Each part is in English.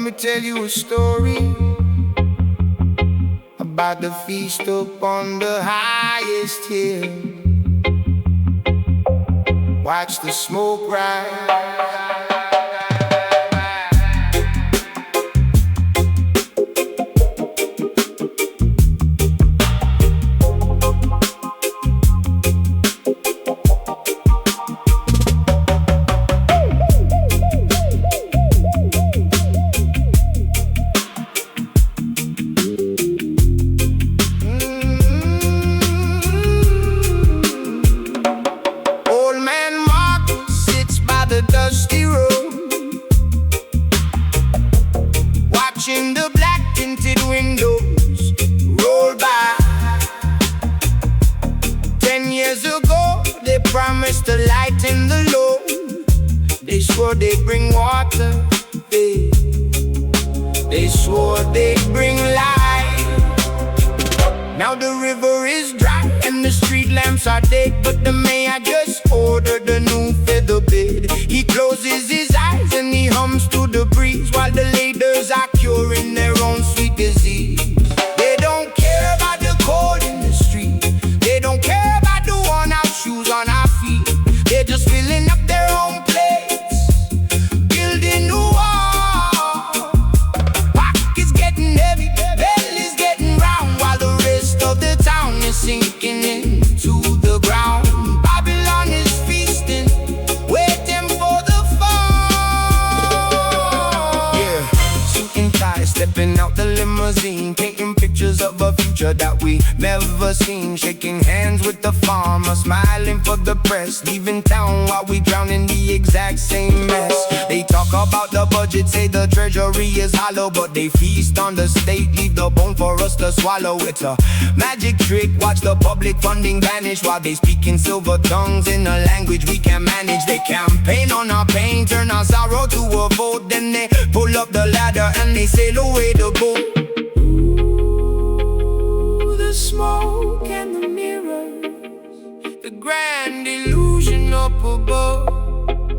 me tell you a story about the feast upon the highest hill. Watch the smoke rise. Watching the black tinted windows roll by. 10 years ago, they promised to lighten the load. They swore they'd bring water. They swore they'd bring light. Now the river is dry and the street lamps are dead, but the mayor just ordered a new feather bed. He closes his eyes and he hums to the breeze while the leaders are curing their own sweet disease. They don't care about the cold in the street. They don't care about the worn out shoes on our feet. They're just filling up their own plates, building new walls. Pockets getting heavy, bellies getting round, while the rest of the town is sinking into the ground. Babylon is feasting, waiting for the fall. Yeah, suit and tie, stepping out the limousine, painting pictures of a future that we never seen. Shaking hands with the farmer, smiling for the press, leaving town while we drown in the exact same mess. They talk about the budget, say the treasury is hollow, but they feast on the state, leave the bone for us to swallow. It's a magic trick, watch the public funding vanish while they speak in silver tongues in a language we can manage. They campaign on our pain, turn our sorrow to a vote, then they pull up the ladder and they sail away to go. Ooh, the smoke and the mirrors, the grand illusion up above.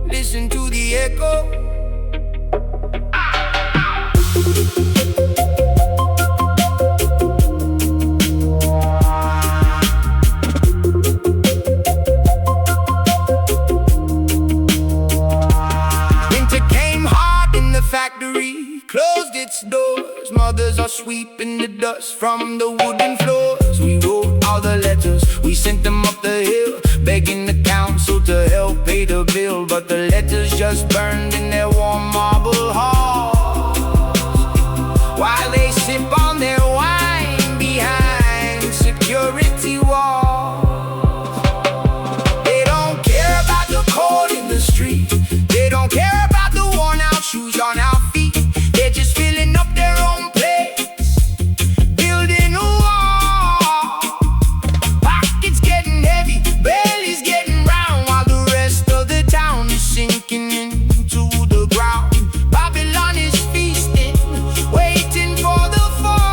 Listen to the echo. Winter came hard in the factory, closed its doors. Mothers are sweeping the dust from the wooden floors. We wrote all the letters, we sent them up the hill, begging the council to help pay the bill. But the letters just burned in their warm marble halls, while they sip on their wine behind security walls. They don't care about the cold in the street. They don't care about the worn out shoes on our feet. They're just filling up their own plates, building a wall. Pockets getting heavy, bellies getting round, while the rest of the town is sinking into the ground. Babylon is feasting, waiting for the fall.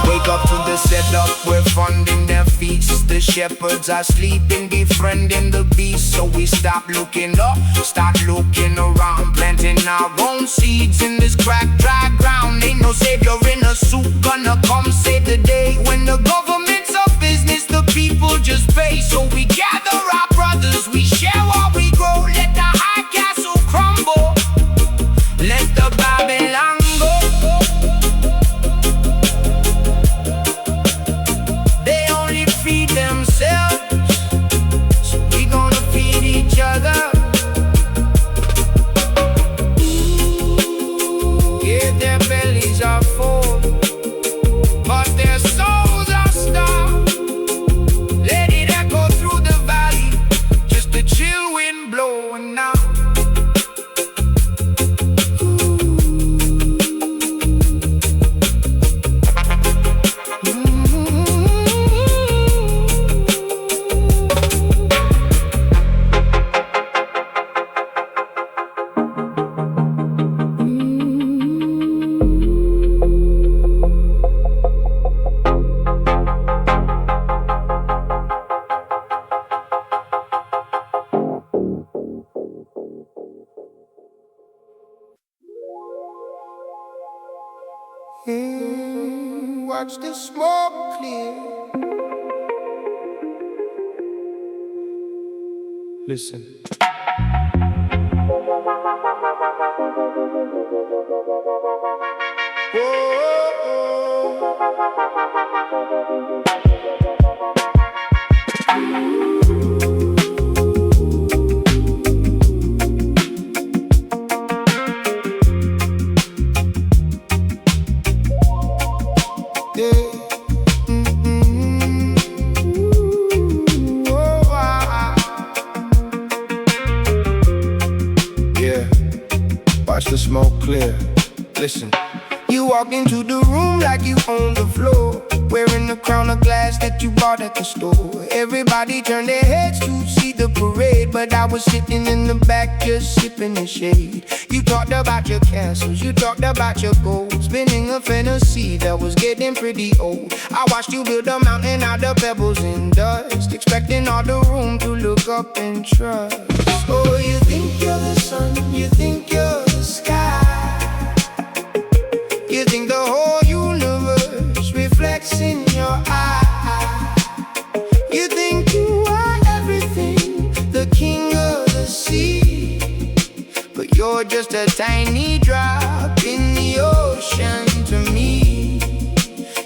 Wake up to the setup, we're funding their feasts. The shepherds are sleeping, befriending the beast. So we stop looking up, start looking around, planting our own seeds in this cracked, dry ground. Ain't no savior in a suit gonna come save the day. When the government's a business, the people just pay. So we gather our brothers, we share what we grow. Let the high castle crumble, let the Babylon go. They only feed themselves, so we gonna feed each other. Give their belly Watch the smoke clear. Listen. The smoke clear. Listen. You walk into the room like you own the floor, wearing the crown of glass that you bought at the store. Everybody turned their heads to see the parade, but I was sitting in the back just sipping the shade. You talked about your castles, you talked about your goals, spinning a fantasy that was getting pretty old. I watched you build a mountain out of pebbles and dust, expecting all the room to look up and trust. Oh, you think you're the sun, you think you're the sky, you think the whole universe reflects in your eye. You think you are everything, the king of the sea, but you're just a tiny drop in the ocean to me.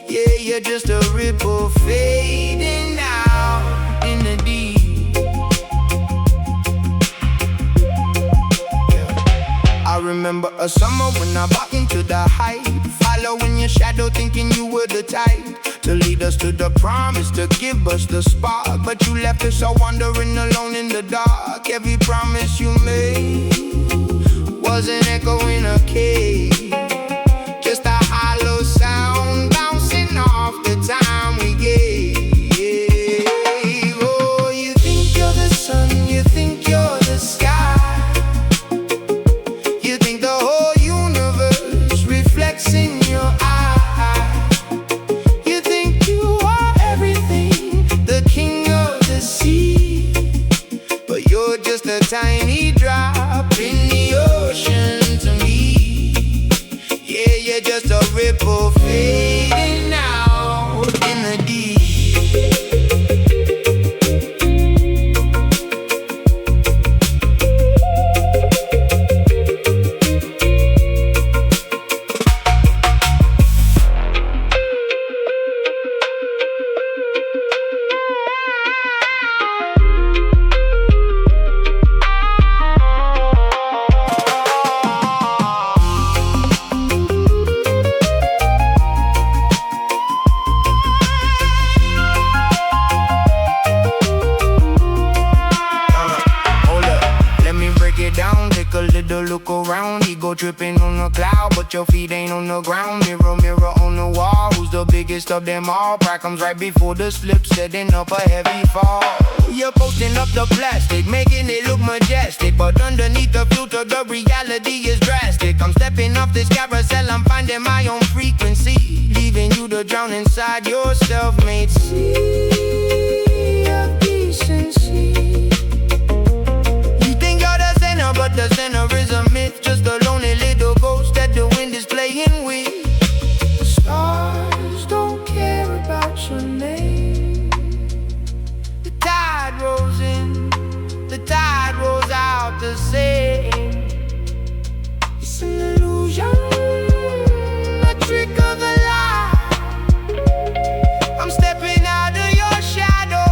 Yeah, you're just a ripple fading out in the deep. I remember a summer when I bought into the hype, following your shadow thinking you were the type to lead us to the promise, to give us the spark. But you left us all wandering alone in the dark. Every promise you made was an echo in a cave, just a hollow sound bouncing off the time we gave. Oh, you think you're the sun, you think you're the sky, in your eye. You think you are everything, the king of the sea, but you're just a tiny drop in the ocean to me. Yeah, you're just a ripple fading out in the deep. Look around, ego tripping on the cloud, but your feet ain't on the ground. Mirror, mirror on the wall, who's the biggest of them all? Pride comes right before the slip, setting up a heavy fall. You're posting up the plastic, making it look majestic, but underneath the filter, the reality is drastic. I'm stepping off this carousel, I'm finding my own frequency, leaving you to drown inside your self-made sea of decency. But the center is a myth, just a lonely little ghost that the wind is playing with. The stars don't care about your name. The tide rolls in, the tide rolls out the same. It's an illusion, a trick of the light. I'm stepping out of your shadow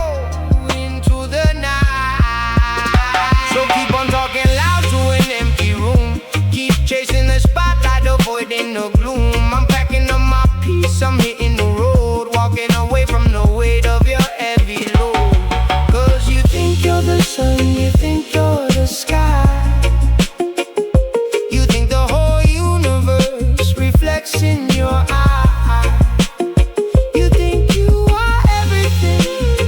into the night. So keep on talking loud, chasing the spotlight, avoiding the gloom. I'm packing up my peace, I'm hitting the road, walking away from the weight of your heavy load. Cause you think you're the sun, you think you're the sky, you think the whole universe reflects in your eye. You think you are everything,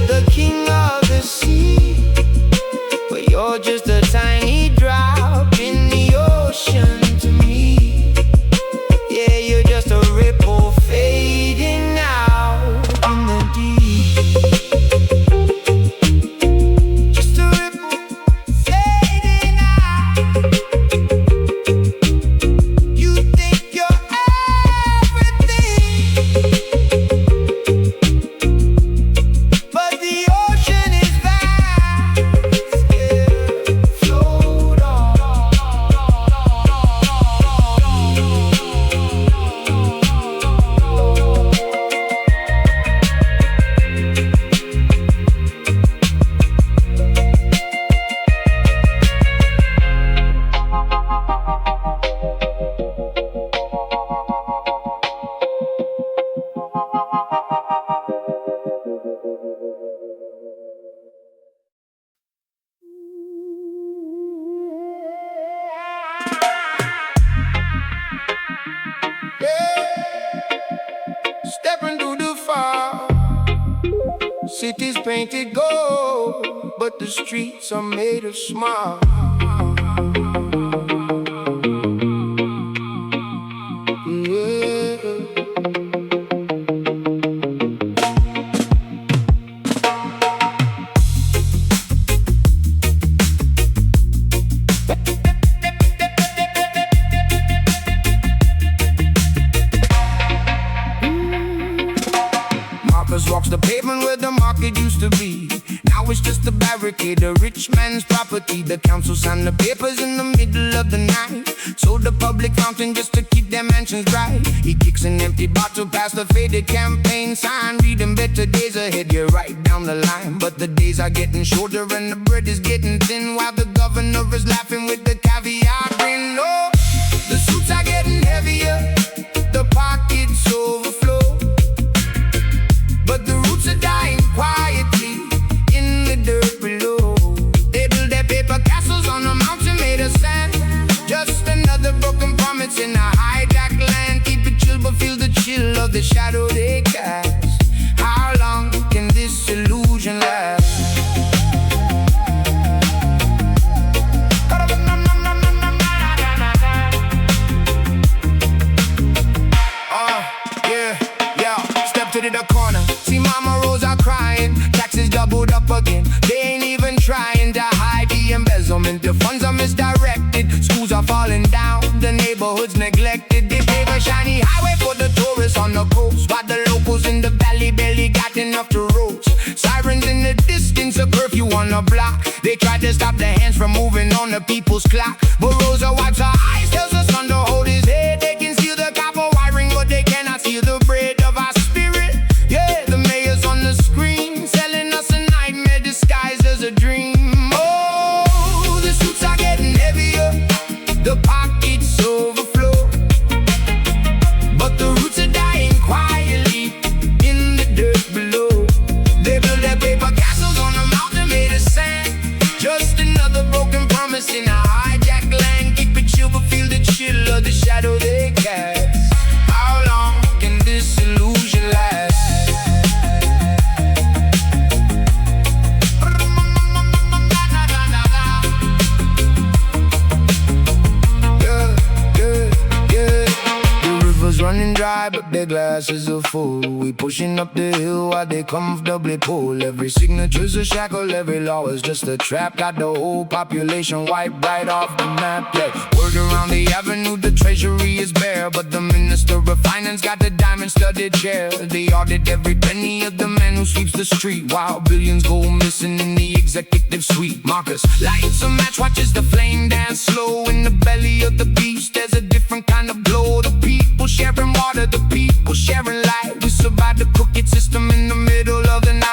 the king of the sea, but you're just a tiny drop in the ocean. Everything city's painted gold, but the streets are made of smog. Walks the pavement where the market used to be. Now it's just a barricade, a rich man's property. The council signed the papers in the middle of the night, sold the public fountain just to keep their mansions dry. He kicks an empty bottle past the faded campaign sign, reading better days ahead, you're right down the line. But the days are getting shorter and the bread is getting thin, while the governor is laughing with the caviar grin. Oh, the suits are getting heavier, the pockets overflow, but the roots are dying quietly in the dirt below. They build their paper castles on a mountain made of sand, just another broken promise in a hijacked land. Keep it chill but feel the chill of the shadow they cast. How long can this illusion last? To the corner, see Mama Rosa crying. Taxes doubled up again, they ain't even trying to hide the embezzlement. The funds are misdirected, schools are falling down, the neighborhood's neglected. They pave a shiny highway for the tourists on the coast, while the locals in the valley barely got enough to roast. Sirens in the distance, a curfew on the block. They tried to stop the hands from moving on the people's clock, but Rosa wipes her eyes, tells her son to hold his head. They can see the copper wiring, but they cannot see the bread of our spirit. Yeah, the mayor's on the screen, selling us a nightmare disguised as a dream. Oh, the suits are getting heavier, the pockets overflow, but the roots are dying quietly in the dirt below. They build their paper castles on a mountain made of sand, just another broken promise in a hijacked land. Keep it chill but feel the chill of the shadow they cast. How long can this illusion last? Running dry, but their glasses are full. We pushing up the hill while they comfortably pull. Every signature's a shackle, every law is just a trap. Got the whole population wiped right off the map. Yeah, word around the avenue, the treasury is bare, but the minister of finance got the diamond-studded chair. They audit every penny of the man who sweeps the street, while billions go missing in the executive suite. Marcus lights a match, watches the flame dance slow. In the belly of the beast, there's a different kind of glow. The people sharing water, the people sharing light. We survived the crooked system in the middle of the night.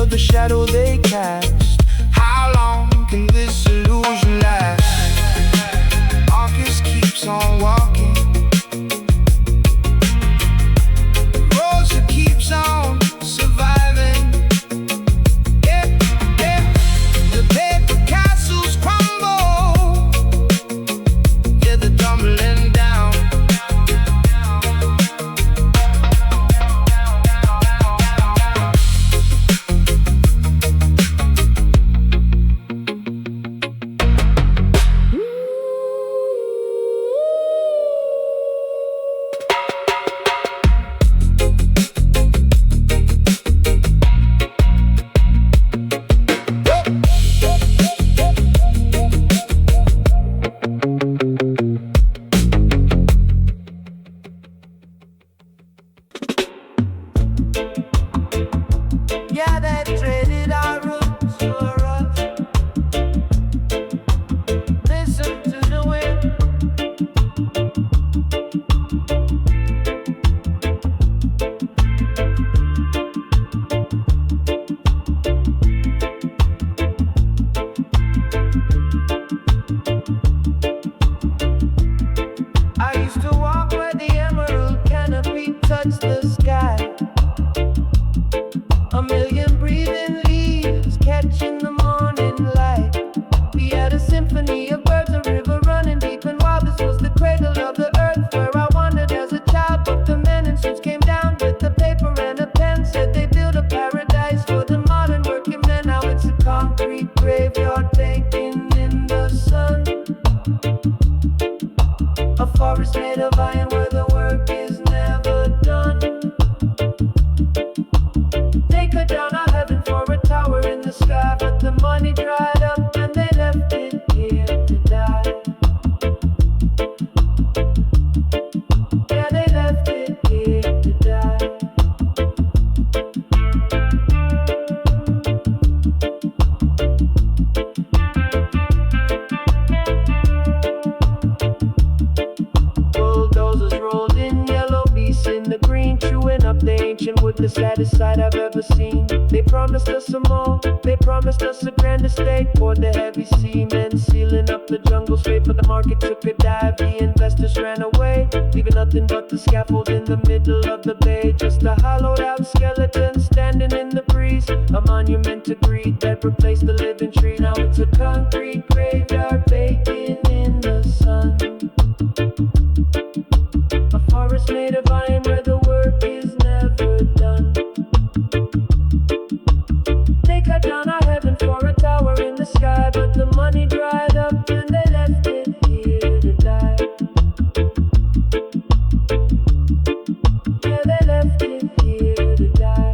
The shadow they cast. How long can this illusion last? Marcus keeps on walking, Rosa keeps on surviving. Yeah, yeah. The paper castles crumble, yeah, they're tumbling down. sky that traded our roots for us. Listen to the wind. I used to walk where the emerald canopy touched the sky. A million breathing leaves catching the morning light. We had a symphony of birds, a river running deep and wild. This was the cradle of the earth where I wandered as a child. But the men in suits came down with the paper and a pen. Said they built a paradise for the modern working man. Now it's a concrete graveyard baking in the sun. A forest made of iron where the work is never done. They cut down our heaven for a tower in the sky, but the money dried up and they left it here to die. Yeah, they left it here to die. Bulldozers rolled in, yellow beasts in the green, chewing up the ancient wood, the saddest sight I've ever seen. They promised us some more, they promised us a grand estate. Poured the heavy cement, sealing up the jungle straight. But the market took a dive, the investors ran away, leaving nothing but the scaffold in the middle of the bay. Just a hollowed out skeleton standing in the breeze, a monument to greed that replaced the living tree. Now it's a concrete graveyard baking in the sun. A forest made of iron where the work is never done. They cut down our heaven for a tower in the sky, but the money dried up and they left it here to die. Yeah, they left it here to die.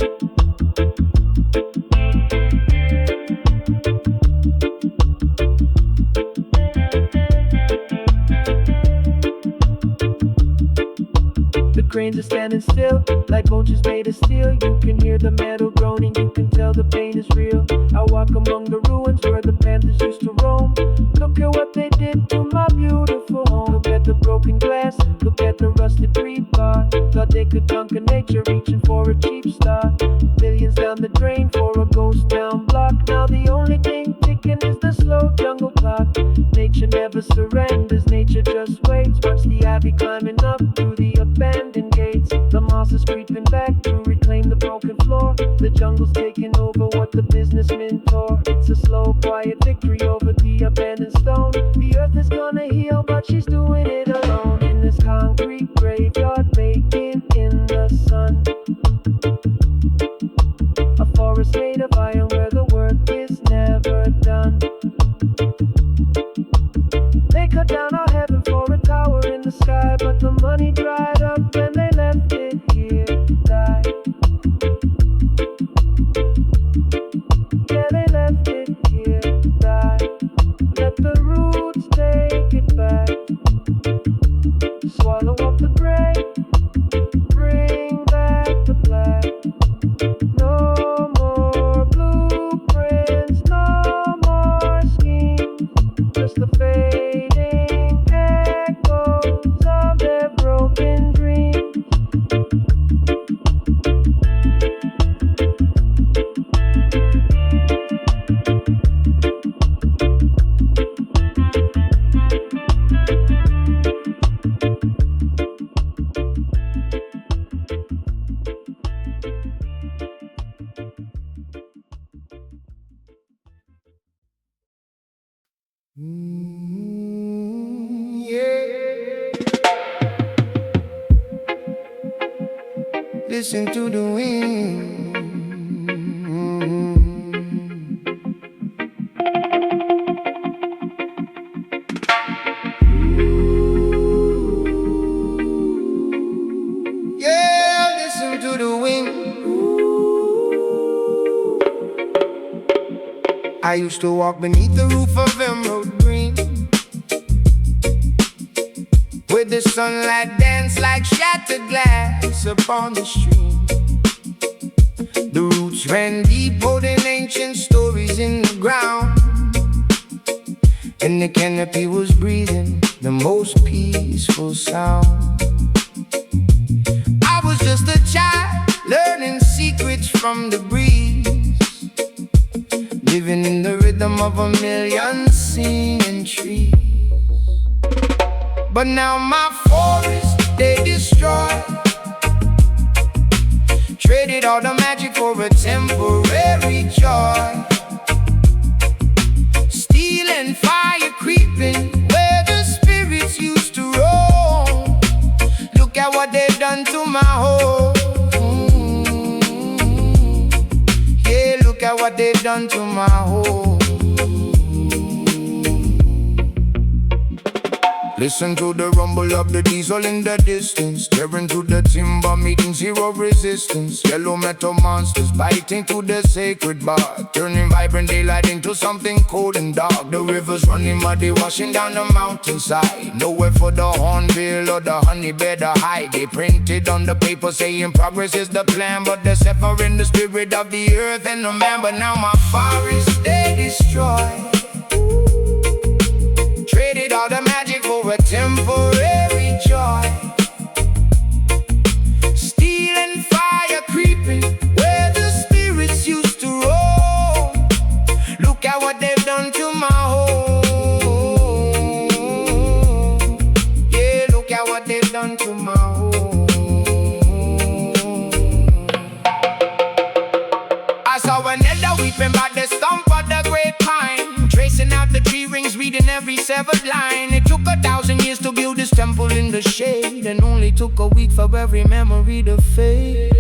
The cranes are standing still, like vultures made of steel. You can hear the metal groaning, you can tell the pain is real. I walk among the ruins where the panthers used to roam. Look at what they did to my beautiful home. Look at the broken glass, look at the rusted rebar. Thought they could conquer nature, reaching for a cheap start. Millions down the drain for a ghost town block. Now the only thing ticking is the slow jungle clock. Nature never surrenders, nature just waits. Watch the ivy climbing up through the abandoned gates. The moss is creeping back to reclaim the broken floor. The jungle's taking over what the businessmen tore. It's a slow, quiet victory over the abandoned stone. The earth is gonna heal, but she's doing it alone. In this concrete graveyard baking in the sun. A forest made of iron where the work is never done. They cut down our heaven for a tower in the sky, but the money dried up and they left it here to die. Yeah, they left it here to die. Let the roots take it back. Swallow up the gray, bring back the black. No more blueprints, no more schemes. Just the fading echoes of their broken dreams. Yeah. Listen to the wind. Yeah, listen to the wind. I used to walk beneath the roof of emerald green, where the sunlight danced like shattered glass upon the stream. The roots ran deep, holding ancient stories in the ground. And the canopy was breathing the most peaceful sound. I was just a child, learning secrets from the breeze, living in the rhythm of a million singing trees. But now my forests, they destroy, traded all the magic for a temporary joy. Steel and fire creeping where the spirits used to roam. Look at what they've done to my home. Yeah, look at what they've done to my home. Listen to the rumble of the diesel in the distance, tearing through the timber, meeting zero resistance. Yellow metal monsters biting through the sacred bark, turning vibrant daylight into something cold and dark. The rivers running muddy, washing down the mountainside. Nowhere for the hornbill or the honeybee to hide. They printed on the paper saying progress is the plan, but they're severing the spirit of the earth and the man. But now my forests, they destroy, traded all the magic for a temporary joy. Steel and fire creeping where the spirits used to roam. Look at what they've done to my home. Yeah, look at what they've done to my home. I saw an elder weeping by the stump of the great pine, tracing out the tree rings, reading every severed line. It took 1,000 years to build this temple in the shade, and only took a week for every memory to fade.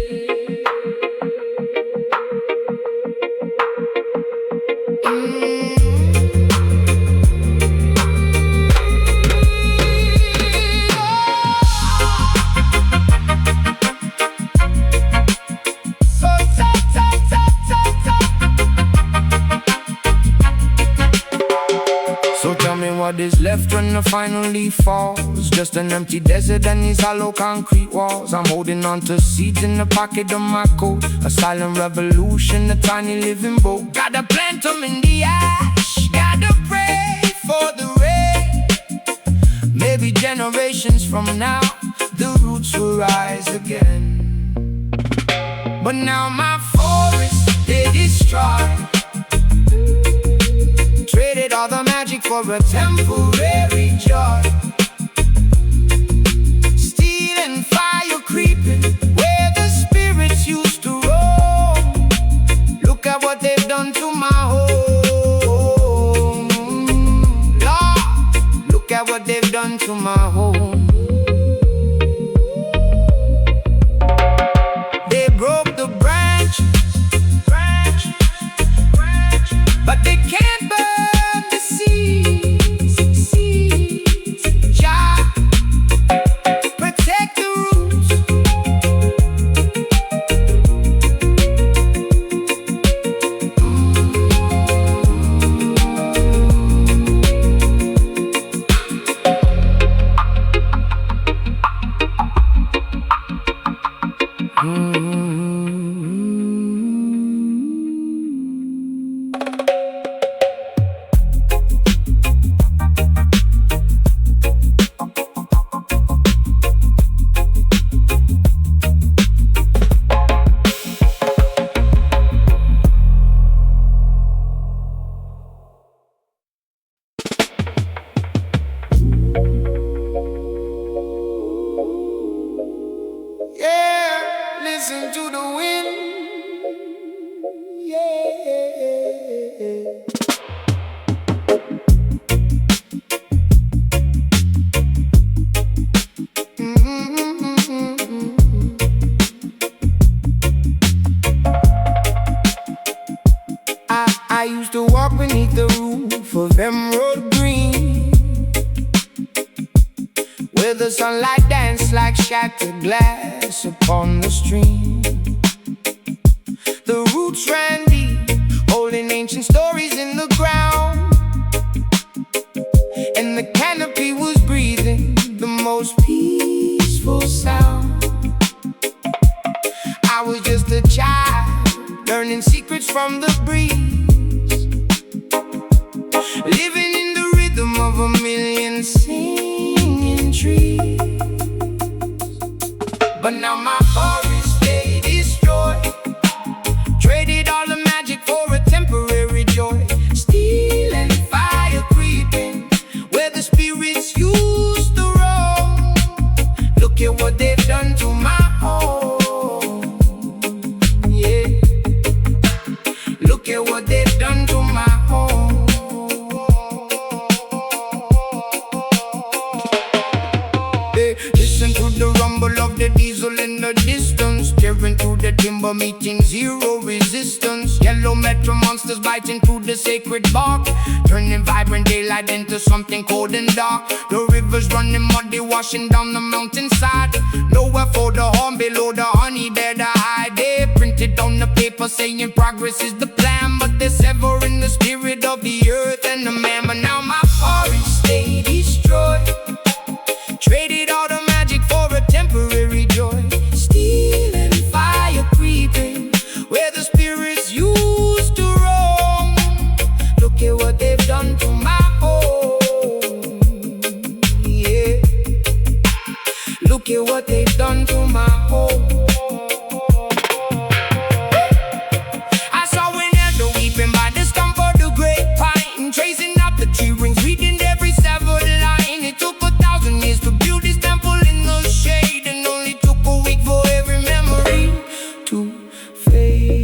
So tell me what is left when the final leaf falls. Just an empty desert and these hollow concrete walls. I'm holding on to seeds in the pocket of my coat, a silent revolution, a tiny living boat. Gotta plant them in the ash, gotta pray for the rain. Maybe generations from now, the roots will rise again. But now my forests, they destroy, traded all the magic for a temporary joy. Steel and fire creeping where the spirits used to roam. Look at what they've done to my home. Lord, look at what they've done to my home. They broke the branches, but they can't burn the seeds. Jah, protect the roots. Yeah, listen to the wind. Yeah. I used to walk beneath the roof of emerald green, where the sunlight danced like shattered glass upon the stream. The roots ran deep, holding ancient stories in the ground, and the canopy was breathing the most peaceful sound. I was just a child, the breeze, living in the rhythm of a million singing trees. But now my forest they destroyed, traded all the magic for a temporary joy. Steel and fire creeping where the spirits used to roam. Look at what they've done to my home. Yeah, look at what they've done to my home. Hey, listen to the rumble of the diesel in the distance, tearing through the timber, meeting zero resistance. Yellow metro monsters biting through the sacred bark, turning vibrant daylight into something cold and dark. The rivers running muddy, washing down the mountainside. Nowhere for the horn, below the honey there to hide. They printed on the paper saying progress is the plan, but they're severing the spirit of the earth and the man. But now my forest they destroyed, traded all the magic for a temporary joy. Steel and fire creeping where the spirits used to roam. Look at what they've done to my home. Yeah, look at what they've done to my home. I saw an elder weeping by the stump of the great pine, tracing out the tree rings, reading every severed line. It took 1,000 years to build this temple in the shade, and only took a week for every memory to fade.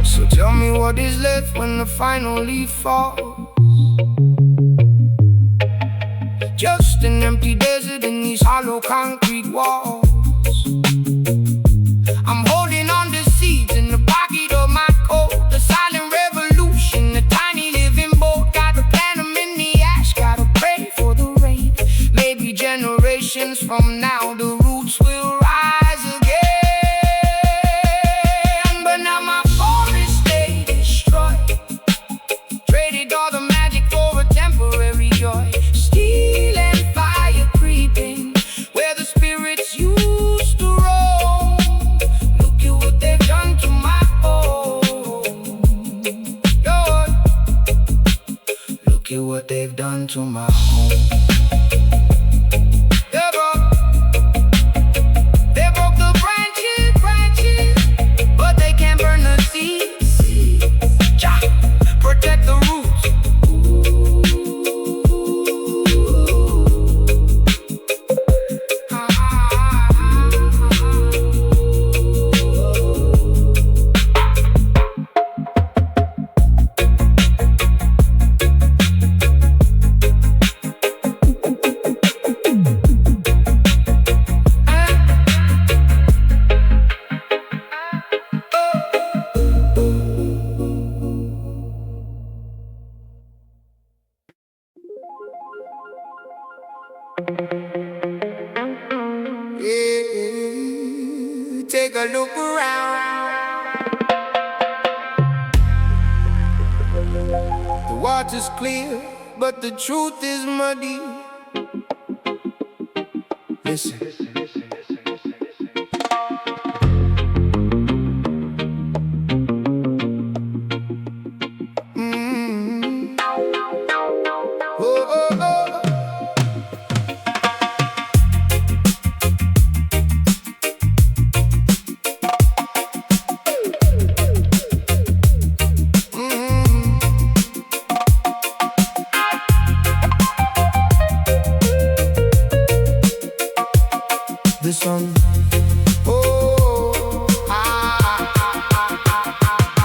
So tell me what is left when the final leaf falls. Just an empty desert in these hollow concrete walls. I'm holding on to seeds in the pocket of my coat. The silent revolution, the tiny living boat. Gotta plant them in the ash, gotta pray for the rain. Maybe generations from now the roots will rise again. But now my forest they destroyed, traded all the magic for a temporary joy. Steel and fire creeping where the spirits used to roam. Look at what they've done to my home. Lord, look at what they've done to my home. They broke the branches, but they can't burn the seeds. Cha, protect the roots. Yeah, take a look around. The water's clear, but the truth is muddy. Listen. The sun,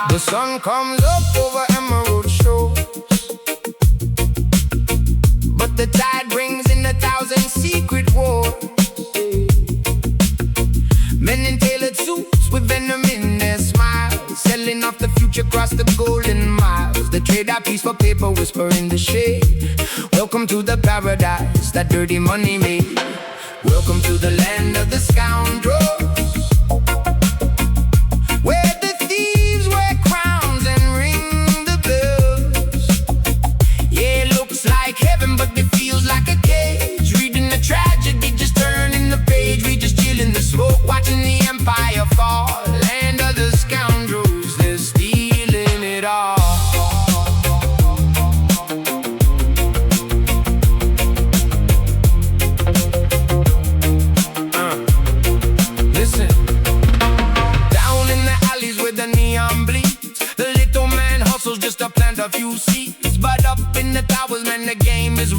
the sun comes up over emerald shores, but the tide brings in 1,000 secret wars. Men in tailored suits with venom in their smiles, selling off the future across the golden miles. They trade our peace for paper, whisper in the shade. Welcome to the paradise that dirty money made. Welcome to the land of the scoundrels.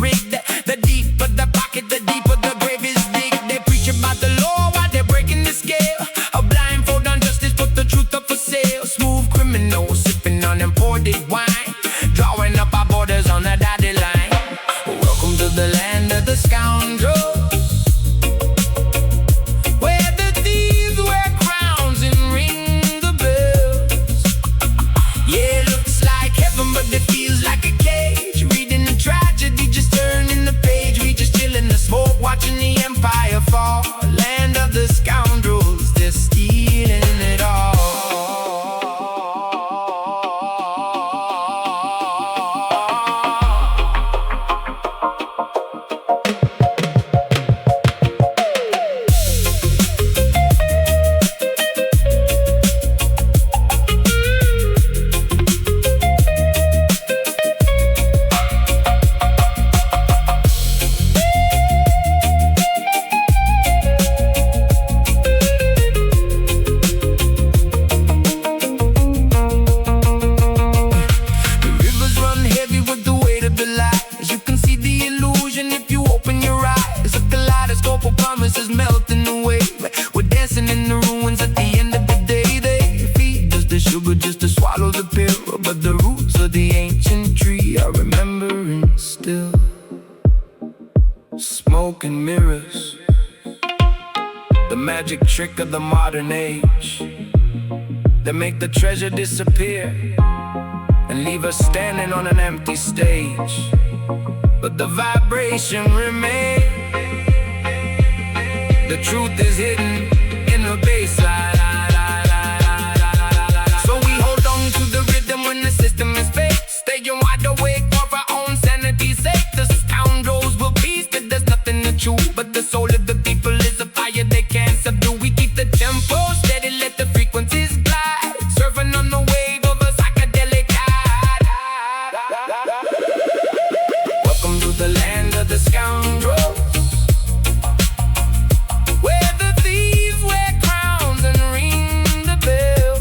rigged. The deeper the pocket, the deeper the grave is digged. They preach about the law while they're breaking the scale. A blindfold on justice, put the truth up for sale. Smooth criminals sipping on imported wine, drawing up our borders on the dotted line. Welcome to the land of the scoundrels, where the thieves wear crowns and ring the bells. Yeah, it looks like heaven, but it feels like a cage. Reading the tragedy, just turning the page. We just chill in the smoke, watching the empire fall. Land of the scoundrels, they're stealing it all. Promises melting away. We're dancing in the ruins at the end of the day. They feed us the sugar just to swallow the pill, but the roots of the ancient tree are remembering still. Smoke and mirrors, the magic trick of the modern age. They make the treasure disappear and leave us standing on an empty stage, but the vibration remains. The truth is hidden in the bassline. So we hold on to the rhythm when the system is fake. Staying wide awake for our own sanity's sake. The scoundrels will peace, that there's nothing to chew, but the soul of the people is a fire they can't subdue. We keep the tempo steady, let the frequencies glide, surfing on the wave of a psychedelic tide. Welcome to the land of the scoundrels, where the thieves wear crowns and ring the bells.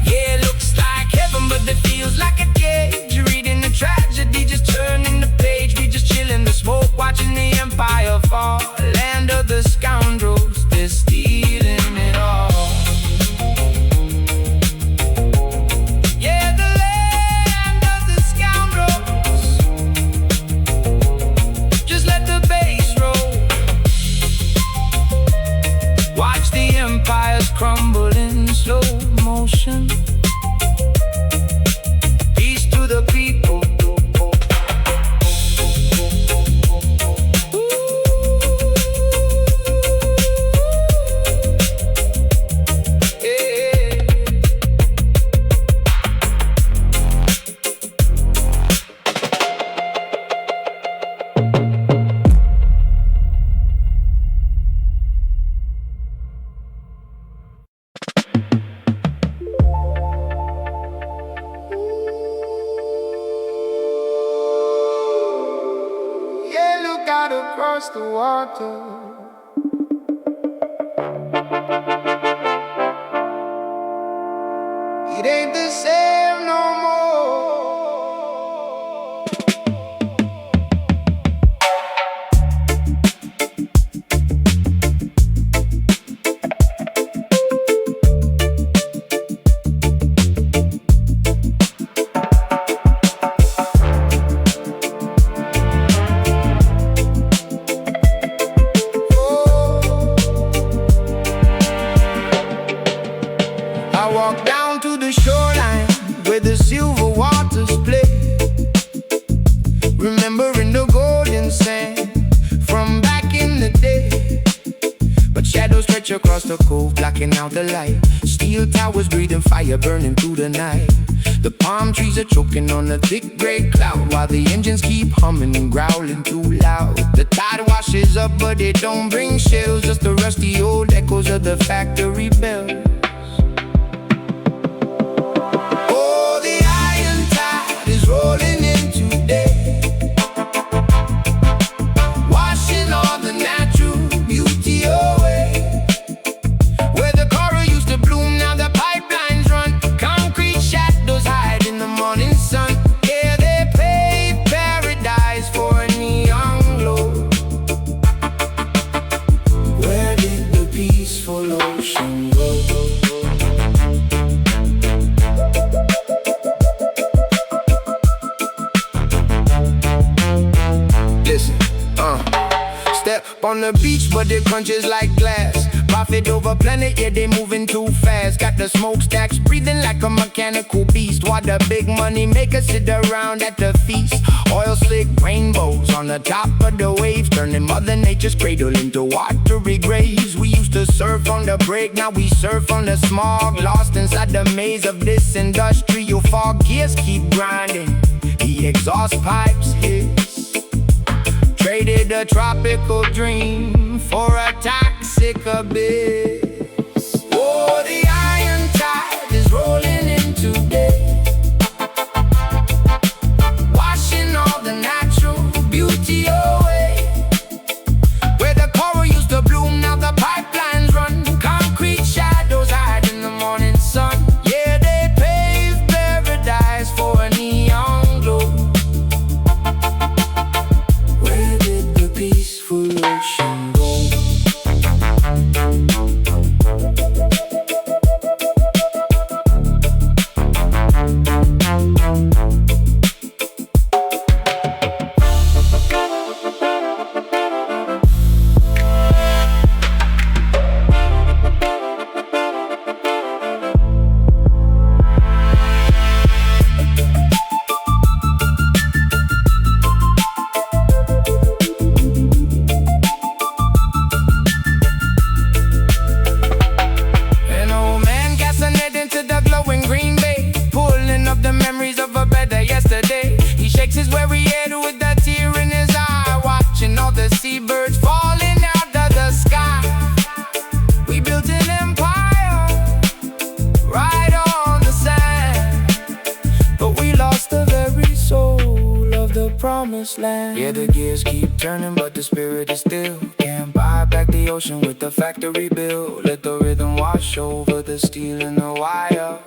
Yeah, it looks like heaven, but it feels like a cage. Reading the tragedy, just turning the page. We just chill in the smoke, watching the empire fall. Land of the scoundrels, they're stealing it all. Yeah, the land of the scoundrels. Just let the bass roll. Watch the empires crumble in slow motion. Peace to the people. Out across the water, it ain't the same no more. I walk down to the shoreline where the silver waters play, remembering the golden sand from back in the day. But shadows stretch across the cove, blocking out the light. Steel towers breathing fire, burning through the night. The palm trees are choking on a thick gray cloud, while the engines keep humming and growling too loud. The tide washes up, but it don't bring shells, just the rusty old echoes of the factory bells. Rolling in today, washing all the natural beauty away. Where the coral used to bloom, now the pipelines run. Concrete shadows hide in the morning sun. Yeah, they paved paradise on the beach, but it crunches like glass. Profit over planet, yeah, they moving too fast. Got the smokestacks breathing like a mechanical beast, while the big money makers sit around at the feast. Oil slick rainbows on the top of the waves, turning Mother Nature's cradle into watery graves. We used to surf on the break, now we surf on the smog. Lost inside the maze of this industrial fog. Gears keep grinding, the exhaust pipes hiss. Traded a tropical dream for a toxic abyss. Oh, the iron tide is rolling in today, washing all the natural beauty away. Where the coral used to bloom, now the pipelines run. Concrete shadows hide in the morning sun. Yeah, they paved paradise for a neon glow. Where did the peaceful ocean go? His weary head with a tear in his eye, watching all the seabirds falling out of the sky. We built an empire right on the sand, but we lost the very soul of the promised land. Yeah, the gears keep turning, but the spirit is still. Can't buy back the ocean with the factory bill. Let the rhythm wash over the steel and the wire.